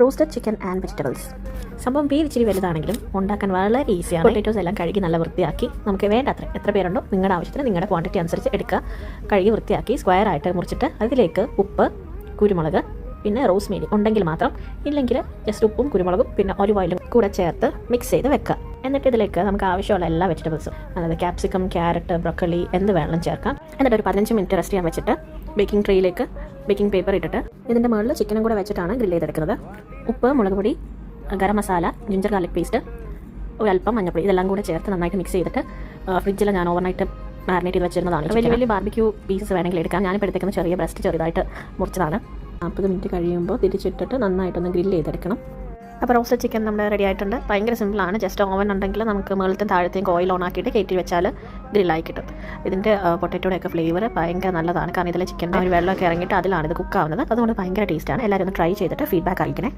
Roasted chicken and vegetables. സംഭവം പേര് ഇച്ചിരി വലുതാണെങ്കിലും ഉണ്ടാക്കാൻ വളരെ ഈസിയാണ്. പൊട്ടറ്റോസ് എല്ലാം കഴുകി നല്ല വൃത്തിയാക്കി നമുക്ക് വേണ്ടത്ര എത്ര പേരുണ്ടോ നിങ്ങളുടെ ആവശ്യത്തിന് നിങ്ങളുടെ ക്വാണ്ടിറ്റി അനുസരിച്ച് എടുക്കുക. കഴുകി വൃത്തിയാക്കി സ്ക്വയർ ആയിട്ട് മുറിച്ചിട്ട് അതിലേക്ക് ഉപ്പ്, കുരുമുളക്, പിന്നെ റോസ്മേരി ഉണ്ടെങ്കിൽ മാത്രം, ഇല്ലെങ്കിൽ ജസ്റ്റ് ഉപ്പും കുരുമുളകും പിന്നെ ഒലിവ് ഓയിലും കൂടെ ചേർത്ത് മിക്സ് ചെയ്ത് വെക്കുക. എന്നിട്ട് ഇതിലേക്ക് നമുക്ക് ആവശ്യമുള്ള എല്ലാ വെജിറ്റബിൾസും, അതായത് ക്യാപ്സിക്കം, ക്യാരറ്റ്, ബ്രോക്കലി എന്ത് വേണം ചേർക്കാം. എന്നിട്ട് ഒരു 15 മിനിറ്റ് റെസ്റ്റ് ചെയ്യാൻ വെച്ചിട്ട് ബേക്കിംഗ് ട്രേയിലേക്ക് ബേക്കിംഗ് പേപ്പർ ഇട്ടിട്ട് ഇതിൻ്റെ മുകളിൽ ചിക്കനും കൂടെ വെച്ചിട്ടാണ് ഗ്രിൽ ചെയ്തെടുക്കുന്നത്. ഉപ്പ്, മുളക് പൊടി, garam masala, ginger garlic paste, ഒരല്പം മഞ്ഞൾപ്പൊടി ഇതെല്ലാം കൂടെ ചേർത്ത് നന്നായിട്ട് മിക്സ് ചെയ്തിട്ട് ഫ്രിഡ്ജിൽ ഞാൻ ഓവർനൈറ്റ് മാരിനേറ്റ് ചെയ്ത് വെച്ചിരുന്നതാണ്. വലിയ വലിയ ബാർബിക്യൂ പീസസ് വേണമെങ്കിൽ എടുക്കാം. ഞാനിപ്പോൾ എടുത്തേക്കുന്ന ചെറിയ ബ്രസ്റ്റ് ചെറുതായിട്ട് മുറിച്ചതാണ്. 40 മിനിറ്റ് കഴിയുമ്പോൾ തിരിച്ചിട്ടിട്ട് നന്നായിട്ടൊന്ന് ഗ്രില്ല് ചെയ്തെടുക്കണം. അപ്പോൾ റോസ്റ്റഡ് ചിക്കൻ നമ്മുടെ റെഡി ആയിട്ടുണ്ട്. ഭയങ്കര സിമ്പിളാണ്. ജസ്റ്റ് ഓവൻ ഉണ്ടെങ്കിൽ നമുക്ക് മുകളിലത്തെയും താഴത്തെയും ഓയിൽ ഓൺ ആക്കിയിട്ട് കയറ്റി വെച്ചാൽ ഗ്രില്ലായി കിട്ടും. ഇതിൻ്റെ പൊട്ടറ്റോയുടെയൊക്കെ ഫ്ലേവർ ഭയങ്കര നല്ലതാണ്. കാരണം ഇതിലെ ചിക്കൻ്റെ ഒരു വെള്ളമൊക്കെ ഇറങ്ങിയിട്ട് അതിലാണ് ഇത് കുക്കാവുന്നത്. അതുകൊണ്ട് ഭയങ്കര ടേസ്റ്റാണ്. എല്ലാവരും ഒന്ന് ട്രൈ ചെയ്തിട്ട് ഫീഡ്ബാക്ക് അറിയിക്കണേ.